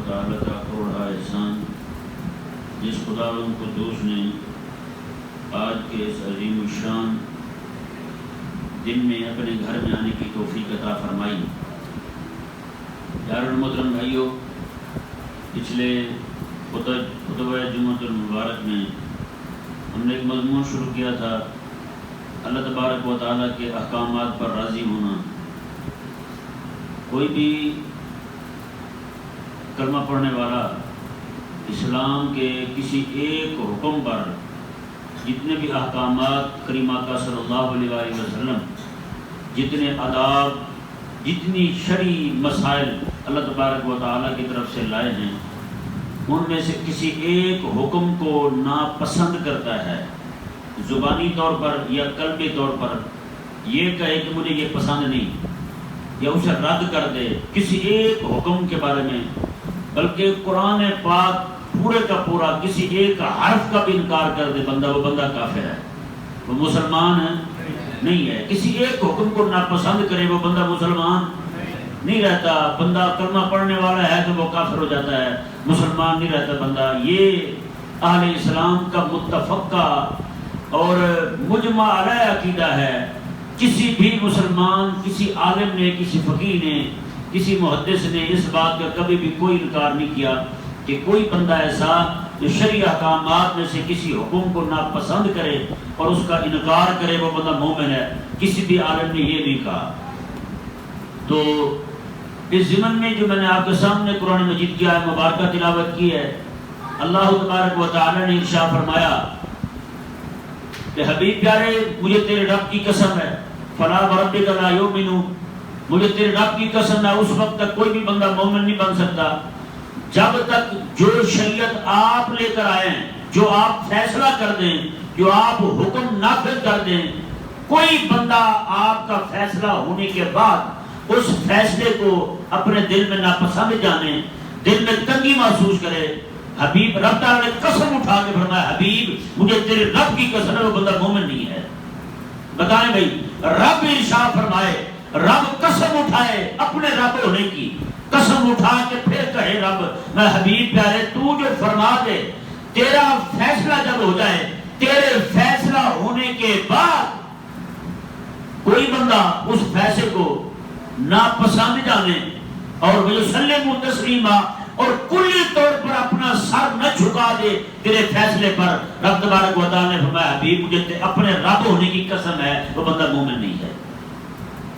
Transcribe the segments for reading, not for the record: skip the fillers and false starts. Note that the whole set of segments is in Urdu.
تعالیٰ کا کروڑا احسان جس خداوند قدوس نے آج کے اس عظیم الشان دن میں اپنے گھر میں آنے کی توفیق عطا فرمائی۔ یار محترم بھائیو، پچھلے خطبہ جمعۃ المبارک میں ہم نے ایک مضمون شروع کیا تھا، اللہ تبارک و تعالیٰ کے احکامات پر راضی ہونا۔ کوئی بھی کلمہ پڑھنے والا اسلام کے کسی ایک حکم پر جتنے بھی احکامات کریم آقا صلی اللہ علیہ وآلہ وسلم، جتنے آداب، جتنی شرعی مسائل اللہ تبارک و تعالیٰ کی طرف سے لائے ہیں، ان میں سے کسی ایک حکم کو ناپسند کرتا ہے، زبانی طور پر یا قلبی طور پر یہ کہے کہ مجھے یہ پسند نہیں، یا اسے رد کر دے کسی ایک حکم کے بارے میں، بلکہ قرآن پاک پورے کا پورا کسی ایک حرف کا بھی انکار کر دے، وہ بندہ کافر ہے، وہ مسلمان ہے نہیں ہے۔ کسی ایک حکم کو ناپسند کرے وہ بندہ مسلمان نہیں رہتا۔ بندہ کلمہ پڑھنے والا ہے تو وہ کافر ہو جاتا ہے، مسلمان نہیں رہتا بندہ۔ یہ اہل اسلام کا متفقہ اور مجمع علیہ عقیدہ ہے۔ کسی بھی مسلمان، کسی عالم نے، کسی فقیہ نے، کسی محدث نے اس بات کا کبھی بھی کوئی انکار نہیں کیا کہ کوئی بندہ ایسا جو شرعی احکامات میں سے کسی حکم کو ناپسند کرے اور اس کا انکار کرے وہ بندہ مومن ہے۔ کسی بھی عالم نے یہ نہیں کہا۔ تو اس ضمن میں جو میں نے آپ کے سامنے قرآن مجید کی آیت مبارکہ تلاوت کی ہے، اللہ تبارک و تعالی نے ارشاد فرمایا کہ حبیب پیارے، مجھے تیرے رب کی قسم ہے، فلا وربک لا یؤمنون، مجھے تیرے رب کی قسم ہے، اس وقت تک کوئی بھی بندہ مومن نہیں بن سکتا جب تک جو شریعت آپ لے کر آئے ہیں، جو آپ فیصلہ کر دیں، جو آپ حکم نافذ کر دیں، کوئی بندہ آپ کا فیصلہ ہونے کے بعد اس فیصلے کو اپنے دل میں ناپسند جانے، دل میں تنگی محسوس کرے، حبیب رب تعالیٰ نے قسم اٹھا کے فرمایا حبیب مجھے تیرے رب کی قسم ہے، وہ بندہ مومن نہیں ہے۔ بتائیں بھائی، رب ارشاد فرمائے، رب قسم اٹھائے اپنے رب ہونے کی، قسم اٹھا کے پھر کہے رب میں حبیب پیارے تو جو فرما دے، تیرا فیصلہ جب ہو جائے، تیرے فیصلہ ہونے کے بعد کوئی بندہ اس فیصلے کو ناپسند جانے اور وَيُسَلِّمُ تَسْلِيمًا اور کلی طور پر اپنا سر نہ جھکا دے تیرے فیصلے پر، رب تبارک و تعالیٰ نے فرمایا حبیب مجھے اپنے رب ہونے کی قسم ہے، وہ بندہ مومن نہیں ہے،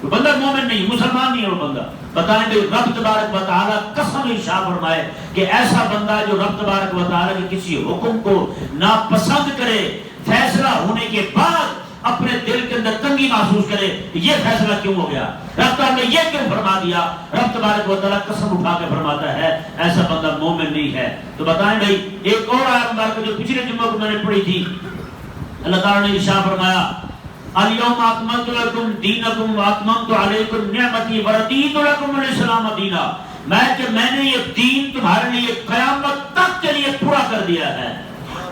وہ بندہ مومن نہیں، مسلمان نہیں ہے وہ بندہ۔ بتائیں بھائی، رب تبارک و تعالیٰ قسم ارشاد فرمائے کہ ایسا بندہ جو رب تبارک و تعالیٰ کے کسی حکم کو ناپسند کرے، فیصلہ ہونے کے بعد اپنے دل کے اندر تنگی محسوس کرے، یہ فیصلہ کیوں ہو گیا، رب تعالیٰ نے یہ کیوں فرما دیا، رب تبارک و تعالیٰ قسم اٹھا کے فرماتا ہے ایسا بندہ مومن نہیں ہے۔ تو بتائیں بھائی، ایک اور آیت مبارکہ جو پچھلے جمعہ کو میں نے پڑھی تھی، اللہ تعالیٰ نے ارشاد فرمایا اليوم اکملت لکم دینکم واتممت علیکم نعمتی ورضیت لکم الاسلام دینا، میں نے یہ دین تمہارے لیے قیامت تک کے لیے پورا کر دیا ہے۔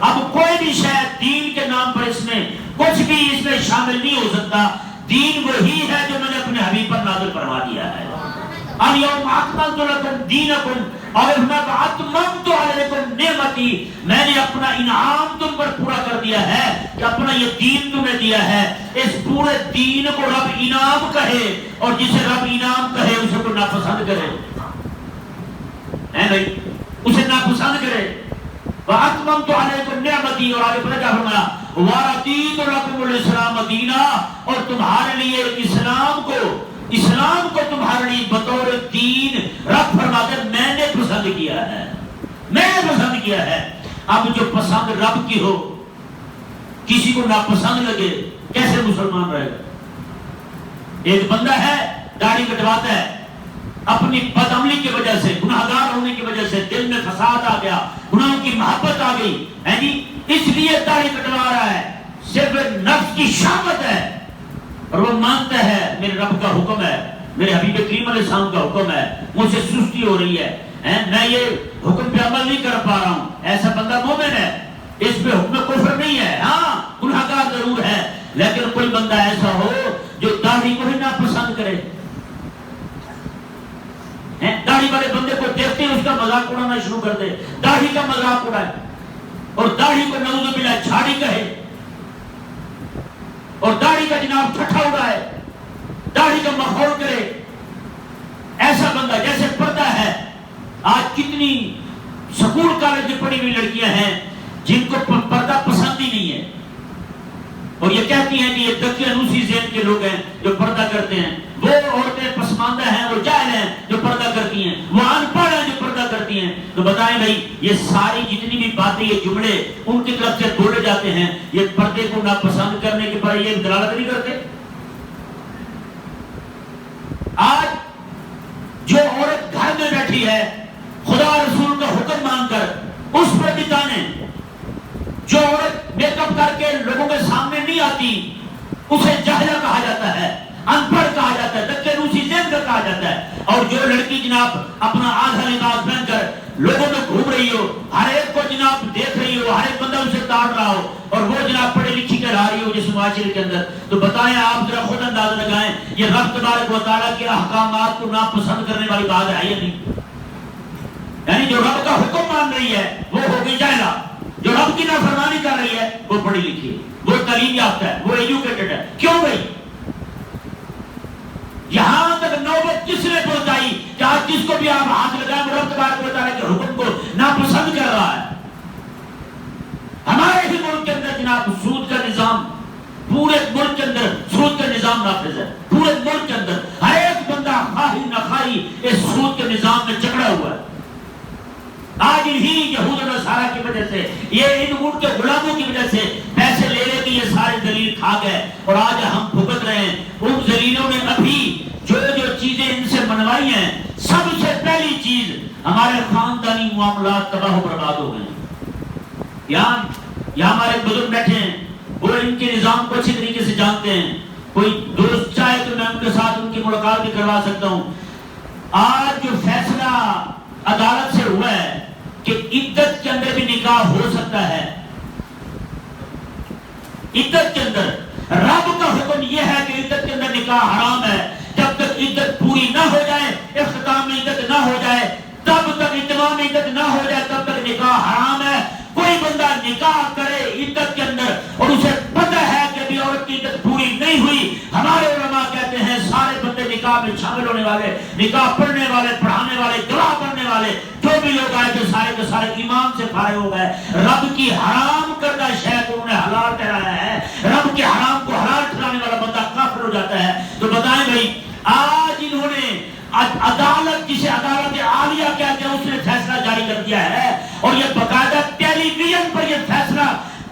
اب کوئی بھی شاید دین کے نام پر اس میں کچھ بھی اس میں شامل نہیں ہو سکتا، دین وہی ہے جو میں نے اپنے حبیب پر نازل فرما دیا ہے۔ اليوم اکملت لکم دینکم اور اتممت علیکم نعمتی، میں نے اپنا انعام تم پر پورا کر دیا ہے کہ اپنا یہ دین تمہیں دیا ہے۔ اس پورے دین کو رب انعام کہے اور جسے رب انعام کہے اسے کو ناپسند کرے، بھائی اسے ناپسند کرے۔ وَأَتْمَمْتُ عَلَيْكُمْ نِعْمَتِي اور آگے پڑھا کیا فرمایا وَرَضِيتُ لَكُمُ الْإِسْلَامَ دِينًا اور تمہارے لیے اسلام کو تمہارے لیے بطور دین رب فرماتے ہیں میں نے پسند کیا ہے، میں نے پسند کیا ہے۔ اب جو پسند رب کی ہو کسی کو ناپسند لگے کیسے مسلمان رہے گا؟ ایک بندہ ہے داڑھی کٹواتا ہے، اپنی بدعملی کی وجہ سے، گناہگار ہونے کی وجہ سے دل میں فساد آ گیا، گناہوں کی محبت آ گئی ہے جی، اس لیے داڑھی کٹوا رہا ہے، صرف نفس کی شہوت ہے اور وہ مانتا ہے میرے رب کا حکم ہے، میرے حبیب کریم علیہ السلام کا حکم ہے، مجھ سے سستی ہو رہی ہے، میں یہ حکم پہ عمل نہیں کر پا رہا ہوں، ایسا بندہ مومن ہے، اس پہ حکم کفر نہیں ہے، ہاں گناہگار ضرور ہے، لیکن کوئی بندہ ایسا ہو جو داڑھی کو ہی ناپسند کرے، داڑھی والے بندے کو دیکھتے ہیں اس کا مذاق اڑانا شروع کر دے، داڑھی کا مذاق اڑائے اور داڑھی کو نعوذ باللہ جھاڑی کہے اور داڑھی کا جناب ٹھٹھا اڑائے، داڑھی کا ماحول کرے. ایسا بندہ جیسے پردہ ہے. آج کتنی سکول کالج میں پڑھی ہوئی لڑکیاں ہیں جن کو پردہ پسند ہی نہیں ہے اور یہ کہتی ہیں کہ یہ دقیانوسی ذہن کے لوگ ہیں جو پردہ کرتے ہیں. وہ عورتیں پسماندہ ہیں، وہ جاہل ہیں جو پردہ کرتی ہیں، وہ ان پڑھ ہیں جو پردہ کرتی ہیں. تو بتائیں بھائی یہ ساری جتنی بھی باتیں، یہ جملے ان کی طرف سے بولے جاتے ہیں، یہ پردے کو ناپسند کرنے کے پر یہ دلالت نہیں کرتے؟ آج جو عورت گھر میں بیٹھی ہے خدا رسول کا حکم مان کر اس پر بھی تانے. جو عورت میک اپ کر کے لوگوں کے سامنے نہیں آتی اسے جاہلہ کہا جاتا ہے، ان پڑھ کہا جاتا ہے، دقیانوسی ذہن کا کہا جاتا ہے. اور جو لڑکی جناب اپنا آدھا لباس پہن کر لوگوں میں گھوم رہی ہو، ہر ایک کو جناب دیکھ رہی ہو، ہر ایک بندہ اسے تاڑ رہا ہو اور وہ جناب پڑھی لکھی کر آ رہی ہو جس معاشرے کے اندر، تو بتائیں آپ ذرا خود اندازہ لگائیں یہ رب تبارک و تعالیٰ کے احکامات کو ناپسند کرنے والی بات ہے یا نہیں؟ یعنی جو رب کا حکم مان رہی ہے وہ ہو گئی جاہلہ، جو رب کی نافرمانی کر رہی ہے وہ پڑھی لکھی ہے، وہ تعلیم یافتہ ہے، وہ ایجوکیٹڈ ہے. کیوں بھائی؟ یہاں تک نوبت کس نے پہنچائی کہ آج جس کو بھی آپ ہاتھ لگائیں وہ رب تبارک و تعالیٰ کے حکم کو ناپسند کر رہا ہے. ہمارے ہی ملک کے اندر جناب سود کا نظام، پورے ملک کے اندر سود کا نظام نافذ ہے. پورے ملک کے اندر ہر ایک بندہ خواہی نخواہی اس سود کے نظام میں جکڑا ہوا ہے. آج انہی یہود و نصارہ کی وجہ سے، یہ ان کے غلاموں کی وجہ سے پیسے لے لے کے یہ سارے ذلیل کھا گئے اور آج ہم بھگت رہے ہیں. ان ذلیلوں نے ابھی جو چیزیں ان سے منوائی ہیں، سب سے پہلی چیز ہمارے خاندانی معاملات تباہ و برباد ہو گئے. یہاں ہمارے بزرگ بیٹھے ہیں، وہ ان کے نظام کو اچھی طریقے سے جانتے ہیں. کوئی دوست چاہے تو میں ان کے ساتھ ان کی ملاقات بھی کروا سکتا ہوں. آج جو فیصلہ عدالت سے ہوا ہے کہ عدت کے اندر بھی نکاح ہو سکتا ہے، عدت کے اندر رب کا حکم یہ ہے کہ عدت کے اندر نکاح حرام ہے. جب تک عدت پوری نہ ہو جائے، اختتام عدت نہ ہو جائے، تب تک اتمام عدت نہ ہو جائے، تب تک نکاح حرام ہے. کوئی بندہ نکاح کرے عدت کے اندر اور اسے پتہ ہے کہ ابھی عورت کی عدت پوری نہیں ہوئی، ہمارے علماء کہتے ہیں سارے بندے نکاح میں شامل ہونے والے، نکاح پڑھنے والے، پڑھانے والے، گواہ بننے والے جو بھی لوگ آئے تھے سارے کے سارے ایمان سے فارغ ہو گئے. رب کی حرام کردہ شے کو انہوں نے حلال ٹھہرایا ہے. رب کے حرام کو حلال ٹھہرانے والا بندہ کافر ہو جاتا ہے. تو بتائیں بھائی آج انہوں نے عدالت، جسے عدالت عالیہ کہتے ہیں، اس نے فیصلہ جاری کر دیا ہے اور یہ باقاعدہ ٹیلی ویژن پر یہ فیصلہ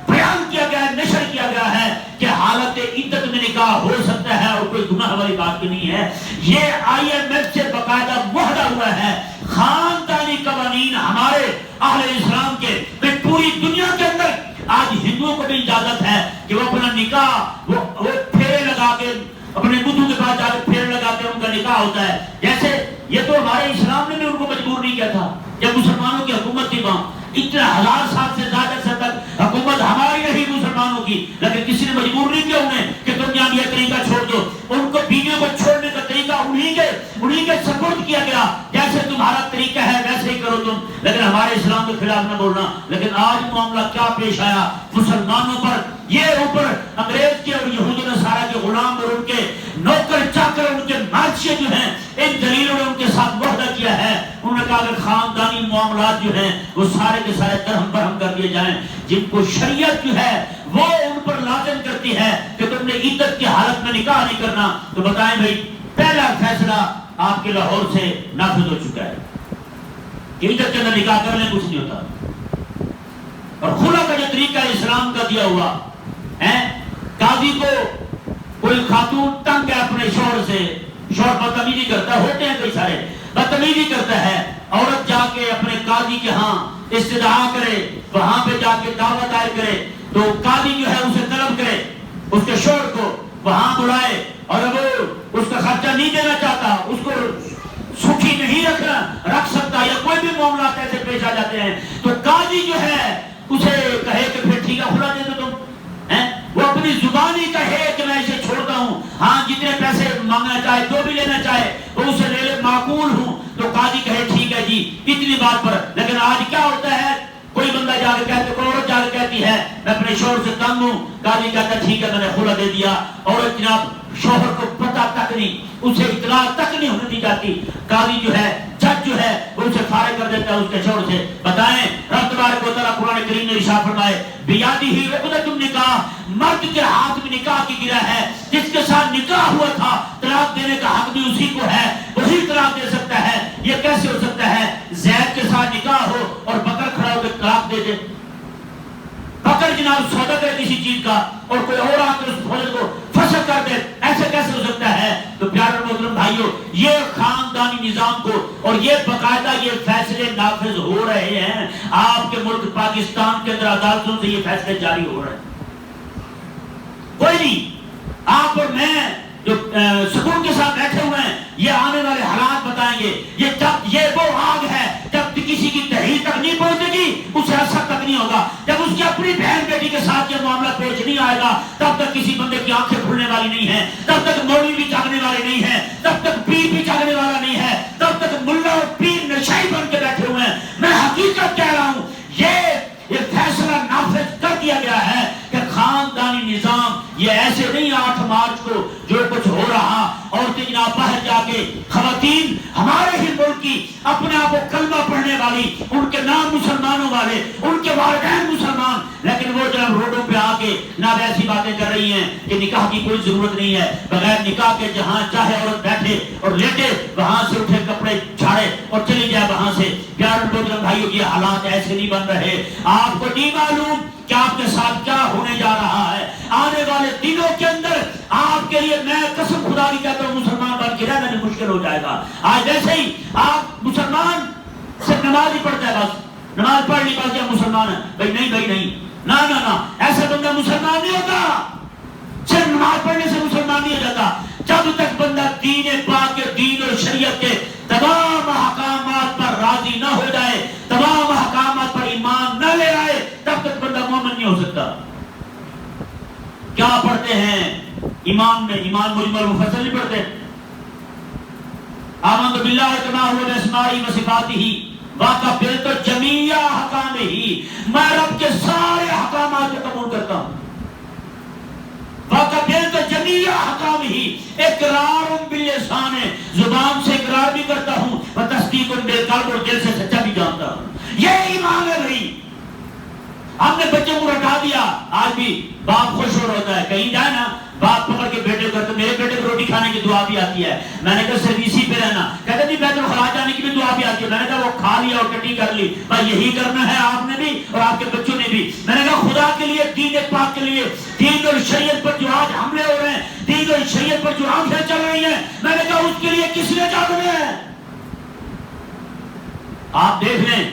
بیان کیا گیا ہے، نشر کیا گیا ہے کہ حالت عدت میں نکاح ہو سکتا ہے اور کوئی گناہ والی بات بھی نہیں ہے. یہ IMF سے باقاعدہ معاہدہ ہوا ہے. خاندانی قوانین ہمارے اہل اسلام کے پوری دنیا کے اندر آج ہندوؤں کو بھی اجازت ہے کہ وہ اپنا نکاح وہ پھیرے لگا کے اپنے بدھو کے پاس جا کے پھیرے لگاتے ہیں، ان کا نکاح ہوتا ہے. جیسے یہ تو ہمارے اسلام نے بھی ان کو مجبور نہیں کیا تھا. جب مسلمانوں کی حکومت تھی وہاں اتنا 1000 سال سے زیادہ سے تک حکومت ہماری رہی مسلمانوں کی، لیکن کسی نے مجبور نہیں کیا انہیں کہ تم یہاں یہ طریقہ چھوڑ دو. ان کو بیویوں کو چھوڑنے کا طریقہ انہی کے سپورٹ کیا گیا، جیسے تمہارا طریقہ ہے ویسے ہی کرو تم، لیکن ہمارے اسلام کے خلاف نہ بولنا. لیکن آج معاملہ کیا پیش آیا مسلمانوں پر؟ یہ اوپر انگریز کے اور یہود و نصارہ کے غلام اور ان کے نوکر چاکر، ان کے مارچے جو ہیں، ان دلیلوں نے ان کے ساتھ معاہدہ کیا ہے. انہوں نے کہا کہ خاندانی معاملات جو ہیں وہ سارے کے سارے درہم برہم کر دیے جائیں. جن کو شریعت جو ہے وہ ان پر لازم کرتی ہے کہ تم نے عدت کی حالت میں نکاح نہیں کرنا. تو بتائیں بھائی پہلا فیصلہ آپ کے لاہور سے نافذ ہو چکا ہے کہ عدت کے اندر نکاح کر لیں، کچھ نہیں ہوتا. اور خلا کا جو طریقہ اسلام کا دیا ہوا ہے، قاضی کو کوئی خاتون تنگ ہے اپنے شوہر سے، شوہر بدتمیزی کرتا ہے، ہوتے ہیں کئی سارے، بدتمیزی کرتا ہے، عورت جا کے اپنے قاضی کے ہاں استدعا کرے، وہاں پہ جا کے دعوت دائر کرے، تو قاضی جو ہے اسے طلب کرے، اس کے شوہر کو وہاں بلائے، اور اب اس کا خرچہ نہیں دینا چاہتا، اس کو سکھی نہیں رکھ سکتا، یا کوئی بھی معاملات ایسے پیش آ جاتے ہیں، تو قاضی جو ہے اسے کہے کہ پھر ٹھیک ہے کھلا دے دو تم. وہ اپنی زبان ہی کہے کہ میں اسے چھوڑتا ہوں، ہاں جتنے پیسے مانگنا چاہے، جو بھی لینا چاہے وہ اسے لے لے، معقول ہوں. تو تو قاضی کہے ٹھیک ہے جی اتنی بات پر. لیکن آج کیا ہوتا ہے, کوئی بندہ جا کے کہتے, کوئی عورت جا کے کہتی ہے میں اپنے شوہر سے تنگ ہوں, قاضی کہتا ہے ٹھیک ہے میں نے خلا دے دیا, عورت جناب شوہر کو پتہ تک نہیں, اسے اطلاع تک نہیں ہونے دی جاتی, قاضی جو ہے جج جو ہے وہ اسے فارغ کر دیتا ہے اس کے شوہر سے. بتائیں رب تبارک و تعالیٰ قرآن کریم میں ارشاد فرمائے بیادی ہی عقدۃ النکاح, مرد کے ہاتھ میں نکاح کی گرہ ہے, جس کے ساتھ نکاح ہوا تھا طلاق دینے کا حق بھی اسی کو ہے, وہی طلاق دے سکتا ہے. یہ کیسے ہو سکتا ہے زید کے ساتھ نکاح ہو اور بکر کھڑا ہو کے طلاق دے دے؟ بکر جناب سودا کرے کسی چیز کا اور کوئی اور آ کے اس فوج کو فسخ کر دے, ایسے کیسے ہو سکتا ہے؟ تو پیارے محترم بھائیوں, یہ خاندانی نظام کو اور یہ باقاعدہ یہ فیصلے نافذ ہو رہے ہیں آپ کے ملک پاکستان کے اندر, عدالتوں سے یہ فیصلے جاری ہو رہے ہیں. کوئی نہیں, آپ اور میں جو سکون کے ساتھ بیٹھے ہوئے ہیں یہ آنے والے حالات بتائیں گے. یہ وہ آگ ہے جب کسی کی تحریر تک نہیں پہنچے گی اسے اثر تک نہیں ہوگا. جب اس کی اپنی بہن بیٹی کے ساتھ یہ معاملہ پیش نہیں آئے گا تب تک کسی بندے کی آنکھیں کھلنے والی نہیں ہیں, تب تک مولوی بھی جاگنے والے نہیں ہیں, تب تک پیر بھی جاگنے والا نہیں ہے, تب تک ملا اور پیر نشائی بن کے بیٹھے ہوئے ہیں. میں حقیقت کہہ رہا ہوں یہ فیصلہ نافذ کر دیا گیا ہے کہ خاندانی نظام یہ ایسے نہیں 8 مارچ کو جو کچھ ہو رہا, عورتیں جناب باہر جا کے خواتین ہمارے ہی ملک کی اپنے آپ کو کلمہ پڑھنے والی, ان کے نام مسلمانوں والے, ان کے والدین مسلمان, لیکن وہ جب روڈوں پہ آ کے نہ ایسی باتیں کر رہی ہیں کہ نکاح کی کوئی ضرورت نہیں ہے, بغیر نکاح کے جہاں چاہے عورت بیٹھے اور لیٹے, وہاں سے اٹھے کپڑے جھاڑے اور چلی جائے وہاں سے. پیارے محترم بھائیوں یہ حالات ایسے نہیں بن رہے. آپ کو نہیں معلوم کہ آپ کے ساتھ کیا ہونے جا رہا ہے آنے والے دنوں کے اندر. آپ کے لیے میں قسم خدا کی کہتا ہوں مسلمان بن کے رہنا بھی مشکل ہو جائے گا. آج جیسے ہی آپ مسلمان صرف نماز ہی پڑھتا ہے, بس نماز پڑھ لی بس کیا مسلمان ہے, بھائی نہیں, نہ ایسا بندہ مسلمان نہیں ہوتا. صرف نماز پڑھنے سے مسلمان نہیں ہو جاتا. جب تک بندہ دین پاک کے دین اور شریعت کے تمام احکامات پر راضی نہ ہو جائے, تمام احکامات پر ایمان نہ لے آئے, تب تک بندہ مومن نہیں ہو سکتا. کیا پڑھتے ہیں ایمان میں؟ ایمان مجمل مفصل نہیں پڑھتے. آمنت باللہ کما هو باسمائہ و صفاتہ وقبلت جمیع احکامہ, میں رب کے سارے احکامات کو قبول کرتا ہوں. وقبلت جمیع احکامہ, اقرار باللسان, زبان سے اقرار بھی کرتا ہوں, و تصدیق بالقلب, اور دل سے سچا بھی جانتا ہوں. یہ ایمان ہے بھائی. ہم نے بچوں کو رٹا دیا. آج بھی باپ خوش ہو رہا ہے, کہیں جائے نا باپ پکڑ کے بیٹے کو, میرے بیٹے کو روٹی کھانے کی دعا بھی آتی ہے. میں نے کہا سرویسی پہ رہنا, کہتے نہیں بیت الخلا جانے کی بھی دعا بھی آتی ہے. میں نے کہا وہ کھا لیا اور ٹٹی کر لی, بھائی یہی کرنا ہے آپ نے بھی اور آپ کے بچوں نے بھی. میں نے کہا خدا کے لیے, دین پاک کے لیے, دین اور شریعت پر جو آج حملے ہو رہے ہیں, دین اور شریعت پر جو آنکھیں چل رہی ہیں, میں نے کہا اس کے لیے کس نے جاگنا ہے؟ آپ دیکھ لیں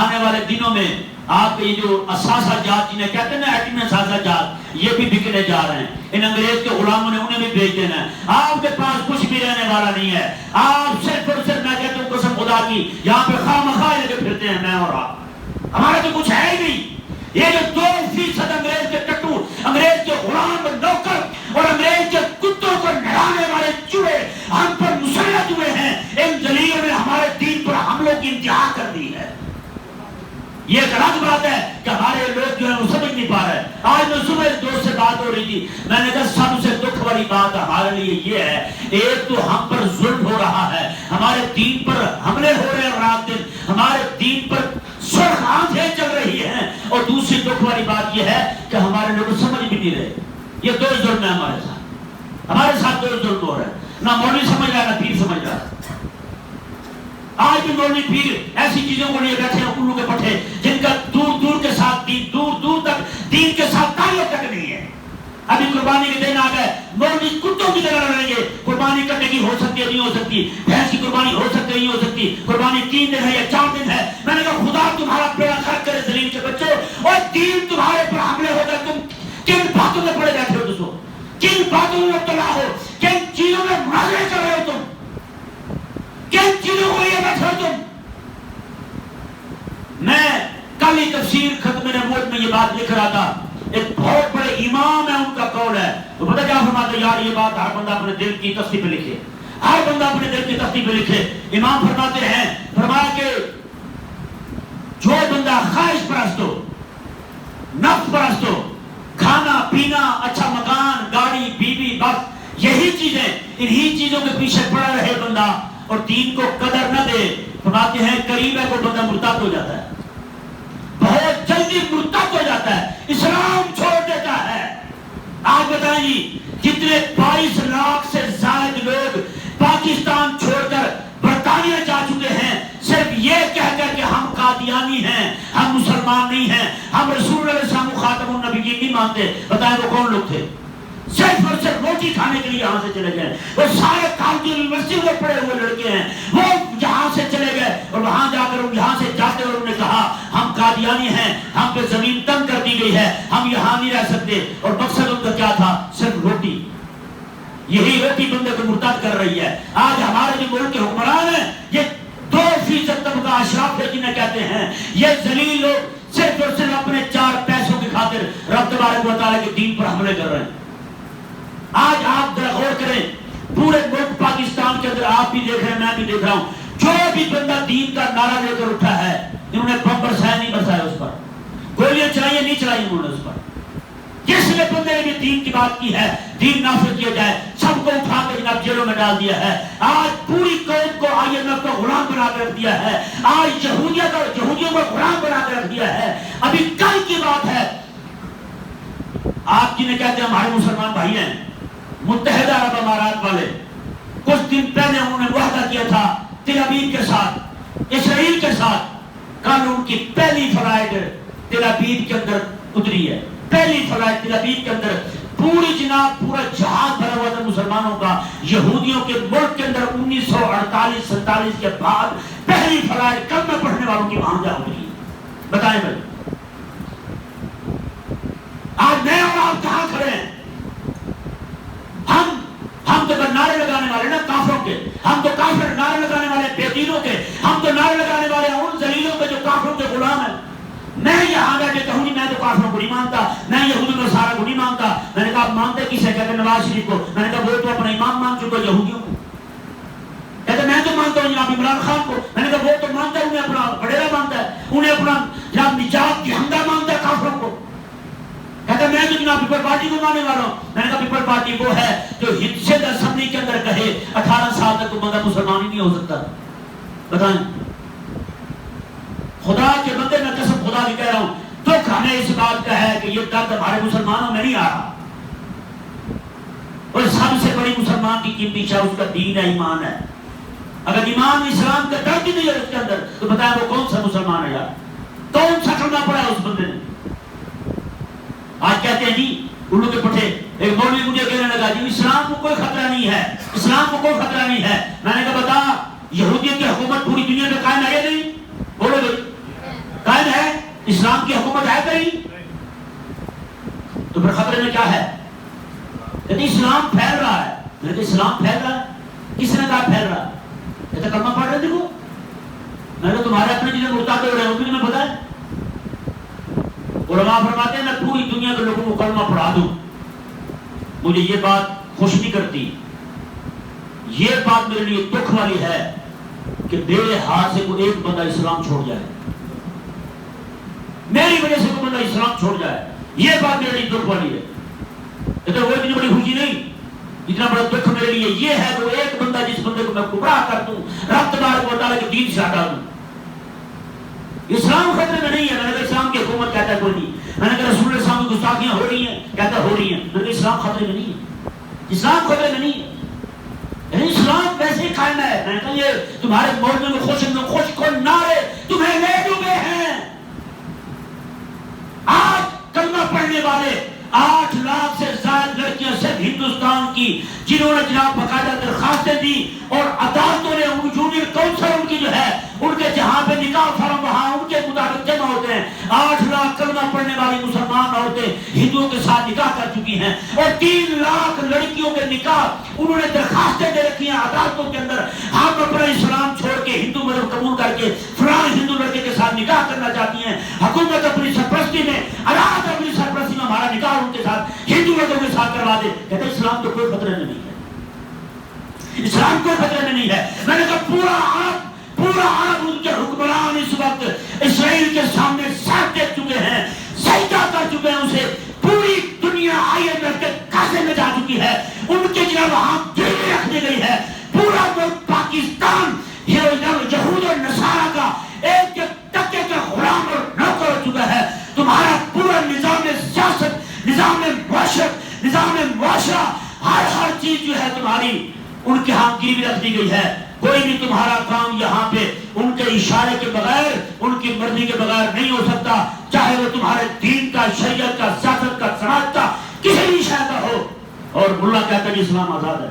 آنے والے دنوں میں آپ کے یہ جو اساسہ جات جنہیں کہتے ہیں نا ایٹمی اساسہ جات, یہ بھی بکنے جا رہے ہیں. ان انگریز کے غلاموں نے انہیں بھی بھیج دینا ہے. آپ کے پاس کچھ بھی رہنے والا نہیں ہے. آپ صرف اور صرف, میں کہتا ہوں قسم خدا کی, یہاں پہ خواہ مخواہ لے کے پھرتے ہیں میں اور آپ. ہمارا تو کچھ ہے ہی نہیں. یہ جو 2% انگریز کے ٹٹو, انگریز کے غلام نوکر اور انگریز کے کتوں کو نہلانے والے چوہے ہم پر مسلط ہوئے ہیں, ان ذلیلوں نے ہمارے دین پر حملوں کی انتہا کر دی ہے. یہ ایک الگ بات ہے کہ ہمارے لوگ جو ہیں وہ سمجھ نہیں پا رہے. آج میں صبح ایک دوست سے بات ہو رہی تھی, میں نے کہا سب سے دکھ والی بات ہمارے لیے یہ ہے, ایک تو ہم پر ظلم ہو رہا ہے, ہمارے دین پر حملے ہو رہے ہیں رات دن, ہمارے دین پر سرخ آنکھیں چل رہی ہیں, اور دوسری دکھ والی بات یہ ہے کہ ہمارے لوگ سمجھ بھی نہیں رہے. یہ دو ظلم ہے ہمارے ساتھ دو ظلم ہو رہے ہیں. نہ مولوی سمجھ رہا ہے نہ پیر سمجھ رہا ہے. آج بھی مولوی پیر ایسی چیزوں کو لیے بیٹھے ہیں الو کے پٹھے, جن کا دور دور کے ساتھ دین, دور دور تک دین کے ساتھ تعلق تک نہیں ہے. ابھی قربانی کے دن آ گئے, مولوی کتوں کی طرح لڑیں گے. قربانی کرنے کی ہو سکتی ہے نہیں ہو سکتی, بھینس کی قربانی ہو سکتی ہے نہیں ہو سکتی, قربانی 3 دن ہے یا 4 دن ہے. میں نے کہا خدا تمہارا بیڑا غرق کرے ذلیل کے بچوں, اور دین تمہارے پر حملے ہو گئے. تم کن باتوں میں پڑے بیٹھے ہو, دوستوں کن باتوں میں مبتلا ہو, کن چیزوں میں مناظرے کر رہے ہو, تم کن چیزوں کو لیے بیٹھے ہو تم. میں کل ہی تفسیر ختم نبوت میں یہ بات لکھ رہا تھا. ایک بہت بڑے امام ہے, ان کا قول ہے, تو پتہ کیا فرماتے ہیں, یار یہ بات ہر بندہ اپنے دل کی تصدیق پہ لکھے. ہر بندہ اپنے دل کی تختی پہ لکھے. امام فرماتے ہیں، فرمایا کہ جو بندہ خواہش پرست ہو، نفس پرست ہو، کھانا پینا، اچھا مکان، گاڑی، بیوی، بس یہی چیزیں، انہی چیزوں کے پیچھے پڑا رہے بندہ اور دین کو قدر نہ دے، فرماتے ہیں قریب ہے کو بندہ مرتد ہو جاتا ہے، بہت جلدی مرتد ہو جاتا ہے، اسلام چھوڑ دیتا ہے. آپ بتائیں جی، جتنے 22 لاکھ سے زائد لوگ پاکستان چھوڑ کر برطانیہ جا چکے ہیں صرف یہ کہہ کر کہ ہم قادیانی ہیں، ہم مسلمان نہیں ہیں، ہم رسول اللہ علیہ السلام خاتم النبیین نہیں مانتے. بتائیں وہ کون لوگ تھے؟ صرف اور صرف روٹی کھانے کے لیے یہاں سے چلے گئے. وہ سارے کالج یونیورسٹی میں پڑھے ہوئے لڑکے ہیں، وہ یہاں سے چلے گئے اور وہاں جا کر یہاں سے جاتے اور انہوں نے کہا ہم قادیانی ہیں، ہم پہ زمین تنگ کر دی گئی ہے، ہم یہاں نہیں رہ سکتے. اور مقصد ان کا کیا تھا؟ صرف روٹی. یہی روٹی بندے کو مرتد کر رہی ہے. آج ہمارے جو ملک کے حکمران ہیں، یہ 2% طبقہ اشراف ہے جنہیں کہتے ہیں، یہ ذلیل لوگ صرف اور صرف اپنے 4 پیسوں کی خاطر رب تبارک و تعالیٰ کے دین پر حملے کر رہے ہیں. آج آپ ذرا غور کریں، پورے ملک پاکستان کے اندر آپ بھی دیکھ رہے ہیں، میں بھی دیکھ رہا ہوں، جو بھی بندہ دین کا نعرہ لے کر اٹھا ہے، انہوں نے بم برسائے نہیں برسائے اس پر، گولیاں چلائیں نہیں چلائی انہوں نے اس پر. جس نے بندے نے بھی دین کی بات کی ہے، دین نافذ کیا جائے، سب کو اٹھا کر جناب جیلوں میں ڈال دیا ہے. آج پوری قوم کو IMF کا غلام بنا کے رکھ دیا ہے، آج یہودیوں کو غلام بنا کے رکھ دیا ہے. ابھی کل کی بات ہے، آپ جنہیں کہتے ہیں ہمارے مسلمان بھائی ہیں، متحدہ عرب امارات والے، کچھ دن پہلے انہوں نے معاہدہ کیا تھا تل ابیب کے ساتھ، اسرائیل کے ساتھ. کل ان کی پہلی فلائٹ تل ابیب کے اندر اتری ہے، پہلی فلائٹ تل ابیب کے اندر. پوری جناب پورا جہاز بھرا ہوا تھا مسلمانوں کا، یہودیوں کے ملک کے اندر 1948-47 کے بعد پہلی فلائٹ کلمہ پڑھنے والوں کی وہاں جا اتری. بتائیں بھائی، آج میں اور آپ کہاں کھڑے ہیں؟ ہم تو نعرے لگانے والے نا کافروں کے، ہم تو کافر نعرے لگانے والے بے دینوں کے، ہم تو نعرے لگانے والے ان ذلیلوں کے جو کافروں کے غلام ہیں. میں یہاں بیٹھے کہوں گی میں تو کافروں کو نہیں مانتا، میں یہودیوں کو سارا کو نہیں مانتا. میں نے کہا آپ مانتے کسے؟ کہتے نواز شریف کو. میں نے کہا وہ تو اپنا امام مان چکا یہودیوں کو. کہتے میں تو مانتا ہوں جناب عمران خان کو. میں نے کہا وہ تو مانتا ہے، انہیں اپنا بڑیرا مانتا ہے، انہیں اپنا جناب نجات کی حمدہ مانتا ہے کافروں کو. کہتا میں تو جناب پیپل پارٹی کو ماننے والا ہوں. میں نے کہا پیپل پارٹی وہ ہے جو ہندسے اسمبلی کے اندر کہے 18 سال تک تو بندہ مسلمان ہی نہیں ہو سکتا. بتائیں، خدا کے بندے میں قسم خدا بھی کہہ رہا ہوں، دکھ ہمیں اس بات کا ہے کہ یہ درد ہمارے مسلمانوں میں نہیں آ رہا. اور سب سے بڑی مسلمان کی قیمتی شے اس کا دین ہے، ایمان ہے. اگر ایمان اسلام کا درد ہی نہیں ہے اس کے اندر تو بتائیں وہ کون سا مسلمان ہے یار؟ کون سا کرنا پڑا ہے اس بندے نے؟ آج کہتے ہیں جی الو کے پٹھے، ایک مولوی مجھے کہنے لگا جی اسلام کو کوئی خطرہ نہیں ہے، اسلام کو کوئی خطرہ نہیں ہے. میں نے کہا بتا یہودیت کی حکومت پوری دنیا میں قائم ہے یا نہیں؟ بولو بھائی، قائم ہے؟ اسلام کی حکومت ہے کہیں؟ تو پھر خطرے میں کیا ہے؟ کہتے اسلام پھیل رہا ہے. میں نے کہا اسلام پھیل رہا ہے؟ کس نے کہا پھیل رہا ہے؟ کہتے کلمہ پڑھ رہے دیکھو. میں نے تمہارے اپنے جنہیں مرتد ہو رہے ہیں وہ بھی تمہیں پتا ہے. علماء فرماتے ہیں میں پوری دنیا کے لوگوں کو کلمہ پڑھا دوں، مجھے یہ بات خوش نہیں کرتی. یہ بات میرے لیے دکھ والی ہے کہ میرے ہاتھ سے کوئی ایک بندہ اسلام چھوڑ جائے، میری وجہ سے کوئی بندہ اسلام چھوڑ جائے. یہ بات میرے لیے دکھ والی ہے. تو وہ اتنی بڑی خوشی نہیں، اتنا بڑا دکھ میرے لیے یہ ہے کہ وہ ایک بندہ جس بندے کو میں گمراہ کر دوں، رب تبارک و تعالیٰ کے دین سے ہٹا دوں. اسلام خطرے میں نہیں ہے. میں نے کہا اسلام کی حکومت کہتا ہے کوئی نہیں. میں نے کہا رسول اللہ اسلام کی گستاخیاں ہو رہی ہیں، کہتا ہے ہو رہی ہیں. میں نے کہا اسلام خطرے میں نہیں ہے، اسلام خطرے میں نہیں ہے، یعنی اسلام ویسے ہی قائم ہے. میں نے کہا یہ تمہارے مولویوں میں خوش کن نعرے تمہیں لے ڈوبے ہیں. آج کلمہ پڑھنے والے 8 لاکھ سے زائد لڑکیاں صرف ہندوستان کی جنہوں نے جناب باقاعدہ درخواستیں دی اور عدالتوں نے ان جونیئر کونسل ان کی جو ہے ان کے جہاں پہ نکاح فارم وہاں ان کے مطابق جمع ہوتے ہیں. 8 لاکھ کلمہ پڑھنے والی مسلمان عورتیں ہندوؤں کے ساتھ نکاح کر چکی ہیں اور 3 لاکھ لڑکیوں کے نکاح انہوں نے درخواستیں دے رکھی ہیں عدالتوں کے اندر. ہم اپنا اسلام چھوڑ کے ہندو مذہب قبول کر کے فلاں ہندو لڑکے کے ساتھ نکاح کرنا چاہتی ہیں. حکومت اپنی سرپرستی میں عدالت اپنی سرپرستی میں ہمارا نکاح ان کے ساتھ ہندو لڑکوں کے ساتھ کروا دے. کہتے ہیں اسلام تو کوئی خطرے میں نہیں ہے. اسلام کو خطرے میں نہیں ہے. میں نے کہا پورا عرب ان کے حکمران اس وقت اسرائیل کے سامنے سر ٹیک چکے ہیں, سجدہ کر چکے ہیں اسے. پوری دنیا IMF کے قاضے میں جا چکی ہے, ان کے جناب وہاں گروی رکھ دی گئی ہے. پورا ملک پاکستان یہود اور نصارہ کا ایک ٹکے کا غلام اور نوکر ہو چکا ہے. تمہارا پورا نظام سیاست, نظام معاشرت, نظام معاشرہ, ہر چیز جو ہے تمہاری ان کے ہاں گروی رکھ دی گئی ہے. کوئی بھی تمہارا کام یہاں پہ ان کے اشارے کے بغیر, ان کی مرضی کے بغیر نہیں ہو سکتا, چاہے وہ تمہارے دین کا, شریعت کا, سیاست کا, سماج کا, کسی بھی شے کا ہو. اور ملا کہتا ہے کہ اسلام آزاد ہے,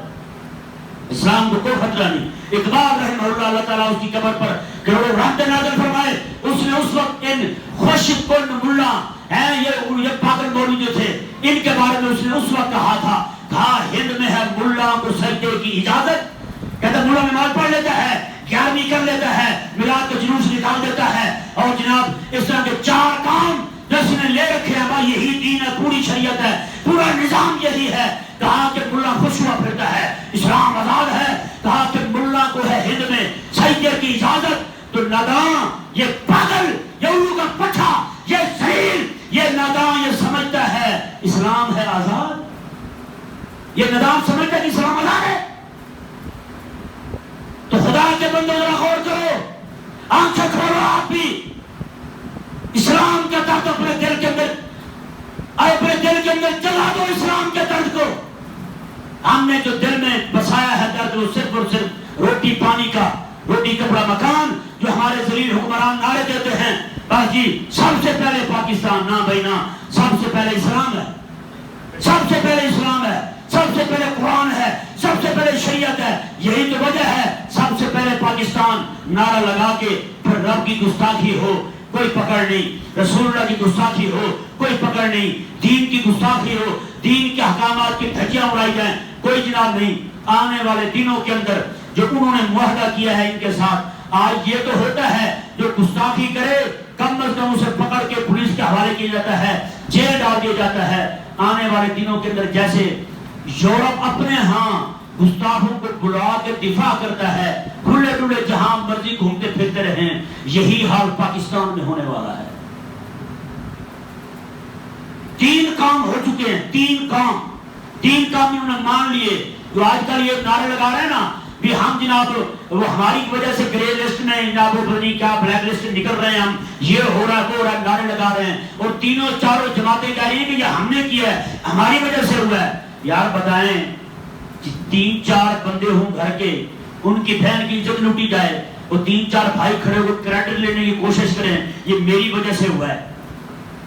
اسلام کو کوئی خطرہ نہیں. اقبال رحمہ اللہ, اللہ تعالیٰ اس کی قبر پر کروڑوں رحمت نازل فرمائے, اس نے اس وقت ان خوش کن ملا ہیں, یہ پاگل مولوی جو تھے, ان کے بارے میں اس نے اس وقت کہا تھا, کہا ہند میں ہے ملا کو سجدے کی اجازت. کہتا ملا نماز پڑھ لیتا ہے, 11ویں کر لیتا ہے, میلاد کا جلوس نکال دیتا ہے, اور جناب اس طرح کے 4 کام جس نے لے رکھے ہیں, بھائی یہی دین ہے, پوری شریعت ہے, پورا نظام یہی ہے. کہا کہ ملا خوش ہوا پھرتا ہے, اسلام آزاد ہے. کہا کہ ملا کو ہے ہند میں سجدے کی اجازت. تو ناداں, یہ پاگل, یہ الو کا پٹھا, یہ ذلیل, یہ ناداں یہ سمجھتا ہے اسلام ہے آزاد. یہ ناداں سمجھتا ہے کہ اسلام آزاد ہے. تو خدا کے بندوں ذرا غور کرو, آنکھیں کھولو آپ بھی. اسلام کا درد اپنے دل کے اندر جلا دو, اسلام کے درد کو. ہم نے جو دل میں بسایا ہے درد, وہ صرف اور صرف روٹی پانی کا, روٹی کپڑا مکان, جو ہمارے ذلیل حکمران نعرے دیتے ہیں. بس جی سب سے پہلے پاکستان, نہ بھائی نہ, سب سے پہلے اسلام ہے, سب سے پہلے اسلام ہے, سب سے پہلے قرآن ہے, سب سے پہلے شریعت ہے. یہی تو وجہ ہے سب سے پہلے پاکستان نعرہ لگا کے پھر رب کی گستاخی ہو کوئی پکڑ نہیں, رسول اللہ کی گستاخی ہو کوئی پکڑ نہیں, دین کی گستاخی ہو, دین کے احکامات کی دھجیاں اڑائی جائیں, کوئی جناب نہیں. آنے والے دنوں کے اندر جو انہوں نے معاہدہ کیا ہے ان کے ساتھ, آج یہ تو ہوتا ہے جو گستاخی کرے کم از کم اسے پکڑ کے پولیس کے حوالے کیا جاتا ہے, جیل ڈال دیا جاتا ہے. آنے والے دنوں کے اندر جیسے یورپ اپنے ہاں گستاخوں کو بلا کے دفاع کرتا ہے, کھلے ڈلے جہاں مرضی گھومتے پھرتے رہیں, یہی حال پاکستان میں ہونے والا ہے. 3 کام ہو چکے ہیں, 3 کام انہوں نے مان لیے. جو آج کل یہ نعرے لگا رہے ہیں نا بھی ہم جناب وہ ہماری وجہ سے گرے لسٹ میں جناب وہ کیا بلیک لسٹ نکل رہے ہیں, ہم یہ ہو رہا ہے وہ ہو رہا ہے, نعرے لگا رہے ہیں, اور تینوں چاروں جماعتیں کہہ رہی ہیں کہ یہ ہم نے کیا ہے, ہماری وجہ سے ہوا ہے. یار بتائیں 3-4 بندے ہوں گھر کے, ان کی بہن کی عزت لوٹی جائے, وہ 3-4 بھائی کھڑے ہو کریڈٹ لینے کی کوشش کریں, یہ میری وجہ سے ہوا ہے,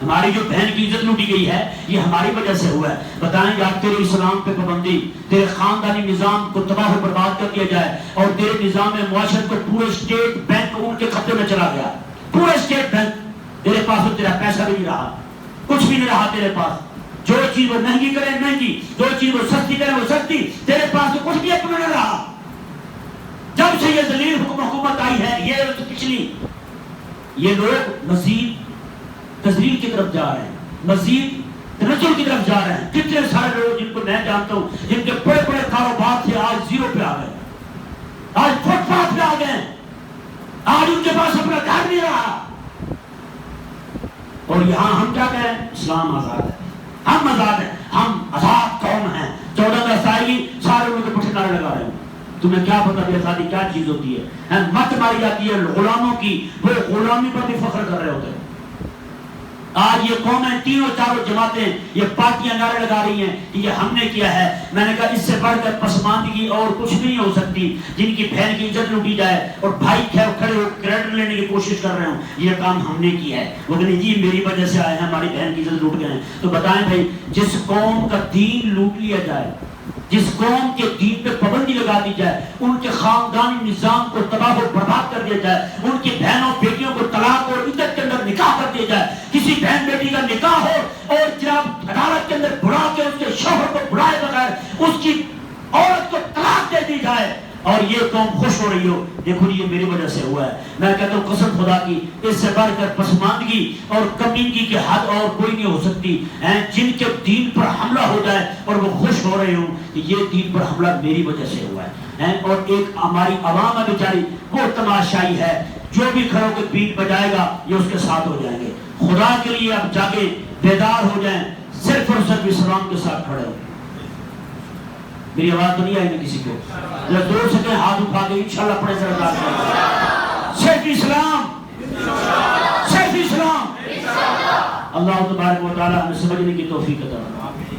ہماری جو بہن کی عزت لوٹی گئی ہے یہ ہماری وجہ سے ہوا ہے. بتائیں یار تیرے اسلام پہ پابندی, تیرے خاندانی نظام کو تباہ و برباد کر دیا جائے, اور تیرے نظام معاشرت کو پورے اسٹیٹ بینک ان کے خطے میں چلا گیا, پورے اسٹیٹ بینک, تیرے پاس تو تیرا پیسہ بھی نہیں رہا, کچھ بھی نہیں رہا تیرے پاس. جو چیز وہ مہنگی کرے مہنگی, جو چیز وہ سستی کرے وہ سستی, تیرے پاس تو کچھ بھی اپنا نہ رہا. جب سے یہ ذلیل حکومت آئی ہے, یہ پچھلی, یہ لوگ مزید تذلیل کی طرف جا رہے ہیں, مزید تنزل کی طرف جا رہے ہیں. کتنے سارے لوگ جن کو میں جانتا ہوں جن کے بڑے بڑے کاروبار تھے آج 0 پہ آ گئے, آج فٹ پاتھ پہ آ گئے, آج ان کے پاس اپنا گھر نہیں رہا. اور یہاں ہم کیا کہیں, اسلام آزاد ہے, ہم آزاد ہیں, ہم آزاد قوم ہیں. 14 اگست آئے گی, سارے لوگ کے پٹھے نعرے لگا رہے ہیں. تمہیں کیا پتا کہ آزادی کیا چیز ہوتی ہے, مت ماری جاتی ہے غلاموں کی, وہ غلامی پر بھی فخر کر رہے ہوتے ہیں. آج یہ قومیں تینوں چاروں جماعتیں یہ پارٹیاں نعرے لگا رہی ہیں کہ یہ ہم نے کیا ہے. میں نے کہا اس سے بڑھ کر پسماندگی اور کچھ نہیں ہو سکتی, جن کی بہن کی عزت لوٹی جائے اور بھائی کھڑے ہو کریڈٹ لینے کی کوشش کر رہے ہوں, یہ کام ہم نے کیا ہے. وہ کہنے جی میری وجہ سے آئے ہیں, ہماری بہن کی عزت لوٹ گئے ہیں. تو بتائیں بھائی, جس قوم کا دین لوٹ لیا جائے, جس قوم کے دین پہ پابندی لگا دی جائے, ان کے خاندانی نظام کو تباہ و برباد کر دیا جائے, ان کی بہنوں بیٹیوں کو طلاق اور عدت کے اندر نکاح کر دیا جائے, کسی بہن بیٹی کا نکاح ہو اور جناب عدالت کے اندر بلا کے اس کے شوہر کو بلائے بغیر اس کی عورت کو طلاق دے دی جائے, اور یہ قوم خوش ہو رہی ہو, دیکھو یہ میری وجہ سے ہوا ہے. میں کہتا ہوں قسم خدا کی, اس سے بڑھ کر پسماندگی اور کمینگی کی حد اور کوئی نہیں ہو سکتی. جن کے دین پر حملہ ہو جائے اور وہ خوش ہو رہے ہوں کہ یہ دین پر حملہ میری وجہ سے ہوا ہے. ہیں، اور ایک ہماری عوام ہے بیچاری وہ تماشائی ہے، جو بھی کھڑوں کے بیٹ بجائے گا یہ اس کے ساتھ ہو جائیں گے۔ خدا کے لیے اب جاگیں، بیدار ہو جائیں، صرف اور صرف اسلام کے ساتھ کھڑے ہو۔ میری آواز تو نہیں آئی نا کسی کو؟ دور سکے ہاتھ اٹھا کے انشاءاللہ پڑھے ذرا، صرف اسلام، صرف اسلام۔ اللہ تبارک و تعالی ہمیں سمجھنے کی توفیق عطا فرمائے۔